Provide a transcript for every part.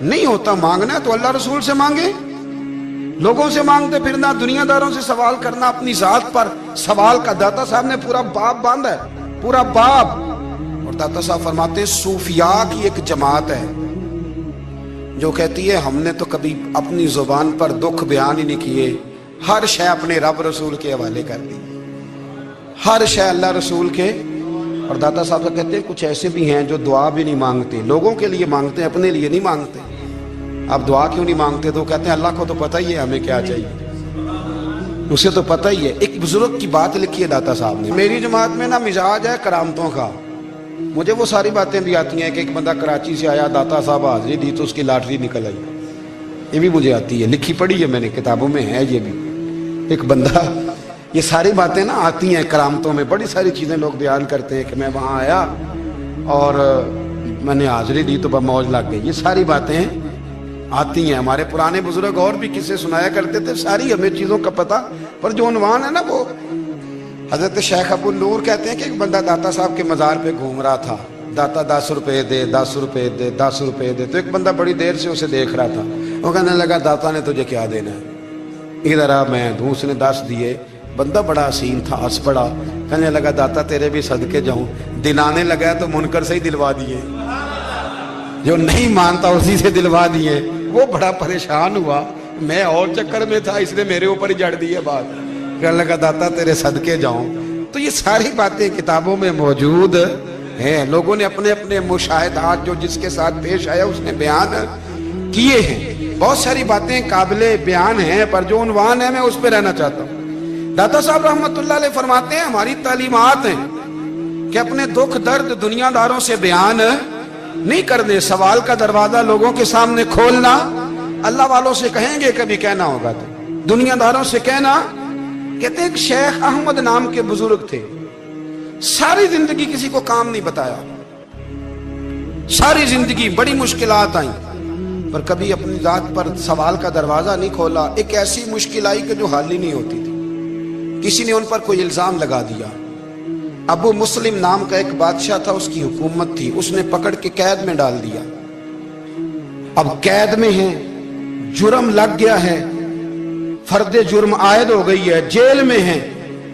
نہیں ہوتا مانگنا ہے تو اللہ رسول سے مانگے. لوگوں سے مانگتے پھرنا, دنیا داروں سے سوال کرنا, اپنی ذات پر سوال کا. داتا صاحب نے پورا باب باندھا ہے, پورا باب. اور داتا صاحب فرماتے ہیں صوفیاء کی ایک جماعت ہے جو کہتی ہے ہم نے تو کبھی اپنی زبان پر دکھ بیان ہی نہیں کیے, ہر شے اپنے رب رسول کے حوالے کر دی, ہر شے اللہ رسول کے. اور داتا صاحب سے کہتے ہیں کچھ ایسے بھی ہیں جو دعا بھی نہیں مانگتے, لوگوں کے لیے مانگتے ہیں, اپنے لیے نہیں مانگتے. آپ دعا کیوں نہیں مانگتے؟ تو کہتے ہیں اللہ کو تو پتہ ہی ہے ہمیں کیا چاہیے, اسے تو پتہ ہی ہے. ایک بزرگ کی بات لکھی ہے داتا صاحب نے, میری جماعت میں نا مزاج ہے کرامتوں کا. مجھے وہ ساری باتیں بھی آتی ہیں کہ ایک بندہ کراچی سے آیا, داتا صاحب حاضری دی تو اس کی لاٹری نکل آئی, یہ بھی مجھے آتی ہے, لکھی پڑھی ہے میں نے, کتابوں میں ہے یہ بھی. ایک بندہ, یہ ساری باتیں نا آتی ہیں کرامتوں میں, بڑی ساری چیزیں لوگ بیان کرتے ہیں کہ میں وہاں آیا اور میں نے حاضری دی تو موج لگ گئی. یہ ساری باتیں آتی ہیں. ہمارے پرانے بزرگ اور بھی قصے سنایا کرتے تھے, ساری ہمیں چیزوں کا پتہ, پر جو عنوان ہے نا وہ حضرت شیخ ابو نور کہتے ہیں کہ ایک بندہ داتا صاحب کے مزار پہ گھوم رہا تھا. داتا 10 روپے دے, 10 روپے دے, 10 روپے دے. تو ایک بندہ بڑی دیر سے اسے دیکھ رہا تھا. وہ کہنے لگا داتا نے تجھے کیا دینا ہے, ادھر آ میں دوں. اس نے 10 دیے. بندہ بڑا حسین تھا, ہنس پڑا, کہنے لگا داتا تیرے بھی صدقے جاؤں. دلانے لگا تو منکر سے ہی دلوا دیے, جو نہیں مانتا اسی سے دلوا دیے. وہ بڑا پریشان ہوا, میں اور چکر میں تھا, اس نے میرے اوپر ہی جڑ دی ہے بات. کہنے لگا داتا تیرے صدقے جاؤں. تو یہ ساری باتیں کتابوں میں موجود ہیں, لوگوں نے اپنے اپنے مشاہدات جو جس کے ساتھ پیش آیا اس نے بیان کیے ہیں. بہت ساری باتیں قابل بیان ہیں, پر جو عنوان ہے میں اس پہ رہنا چاہتا ہوں. داتا صاحب رحمت اللہ علیہ فرماتے ہیں ہماری تعلیمات ہیں کہ اپنے دکھ درد دنیا داروں سے بیان نہیں کرنے, سوال کا دروازہ لوگوں کے سامنے کھولنا. اللہ والوں سے کہیں گے کبھی کہنا ہوگا تو دنیا داروں سے کہنا. کہتے ہیں ایک شیخ احمد نام کے بزرگ تھے, ساری زندگی کسی کو کام نہیں بتایا, ساری زندگی بڑی مشکلات آئیں, پر کبھی اپنی ذات پر سوال کا دروازہ نہیں کھولا. ایک ایسی مشکل آئی کہ جو حل ہی نہیں ہوتی تھی. کسی نے ان پر کوئی الزام لگا دیا. ابو مسلم نام کا ایک بادشاہ تھا, اس کی حکومت تھی, اس نے پکڑ کے قید میں ڈال دیا. اب قید میں ہیں, جرم لگ گیا ہے, فرد جرم عائد ہو گئی ہے, جیل میں ہیں.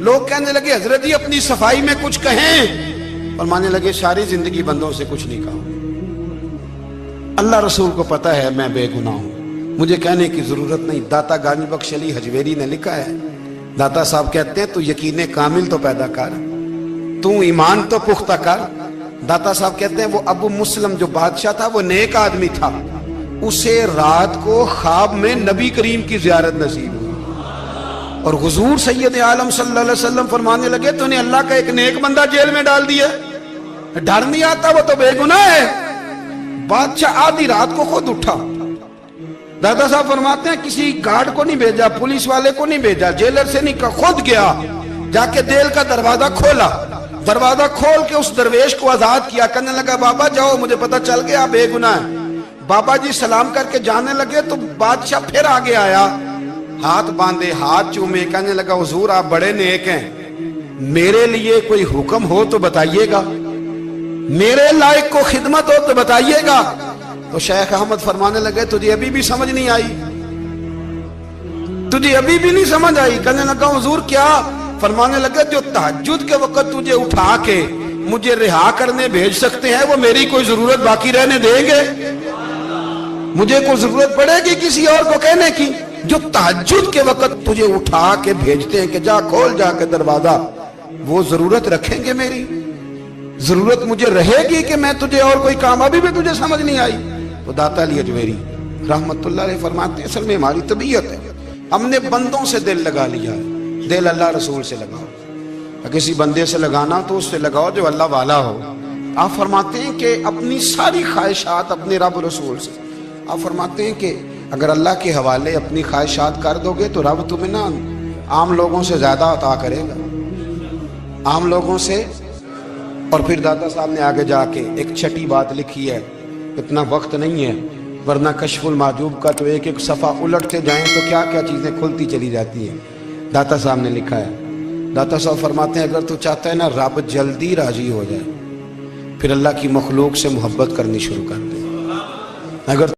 لوگ کہنے لگے حضرت جی اپنی صفائی میں کچھ کہیں. فرمانے لگے ساری زندگی بندوں سے کچھ نہیں کہا, اللہ رسول کو پتہ ہے میں بے گناہ ہوں, مجھے کہنے کی ضرورت نہیں. داتا غانی بخش علی حجویری نے لکھا ہے, داتا صاحب کہتے ہیں تو یقین کامل تو پیدا کر, تو ایمان تو پختہ کر. داتا صاحب کہتے ہیں وہ ابو مسلم جو بادشاہ تھا وہ نیک آدمی تھا, اسے رات کو خواب میں نبی کریم کی زیارت نصیب ہوئی, اور حضور سید عالم صلی اللہ علیہ وسلم فرمانے لگے تو نے اللہ کا ایک نیک بندہ جیل میں ڈال دیا, ڈر نہیں آتا, وہ تو بے گناہ ہے. بادشاہ آدھی رات کو خود اٹھا. دادا صاحب فرماتے ہیں کسی گارڈ کو نہیں بھیجا, پولیس والے کو نہیں بھیجا, جیلر سے نہیں کہا, خود گیا, جا کے جیل کا دروازہ کھولا. دروازہ کھول کے اس درویش کو آزاد کیا. کہنے لگا بابا جاؤ, مجھے پتہ چل گیا بے گناہ ہے. بابا جی سلام کر کے جانے لگے تو بادشاہ پھر آگے آیا, ہاتھ باندھے, ہاتھ چومے, کہنے لگا حضور آپ بڑے نیک ہیں, میرے لیے کوئی حکم ہو تو بتائیے گا, میرے لائق کو خدمت ہو تو بتائیے گا. تو شیخ احمد فرمانے لگے تجھے ابھی بھی سمجھ نہیں آئی, تجھے ابھی بھی نہیں سمجھ آئی. کہنے لگا حضور کیا؟ فرمانے لگے جو تہجد کے وقت تجھے اٹھا کے مجھے رہا کرنے بھیج سکتے ہیں وہ میری کوئی ضرورت باقی رہنے دیں گے؟ مجھے کوئی ضرورت پڑے گی کسی اور کو کہنے کی؟ جو تہجد کے وقت تجھے اٹھا کے بھیجتے ہیں کہ جا کھول جا کے دروازہ, وہ ضرورت رکھیں گے میری؟ ضرورت مجھے رہے گی کہ میں تجھے اور کوئی کام؟ ابھی بھی تجھے سمجھ نہیں آئی. تو داتا علی حجویری رحمت اللہ علیہ فرماتے ہیں اصل میں ہماری طبیعت ہے, ہم نے بندوں سے دل لگا لیا ہے. دل اللہ رسول سے لگاؤ, کسی بندے سے لگانا تو اس سے لگاؤ جو اللہ والا ہو. آپ فرماتے ہیں کہ اپنی ساری خواہشات اپنے رب رسول سے, آپ فرماتے ہیں کہ اگر اللہ کے حوالے اپنی خواہشات کر دو گے تو رب تمہیں نا عام لوگوں سے زیادہ عطا کرے گا, عام لوگوں سے. اور پھر داتا صاحب نے آگے جا کے ایک چھٹی بات لکھی ہے, اتنا وقت نہیں ہے ورنہ کشف المحجوب کا تو ایک ایک صفحہ الٹتے جائیں تو کیا کیا چیزیں کھلتی چلی جاتی ہیں. داتا صاحب نے لکھا ہے, داتا صاحب فرماتے ہیں اگر تو چاہتا ہے نا رب جلدی راضی ہو جائے, پھر اللہ کی مخلوق سے محبت کرنی شروع کر دے. اگر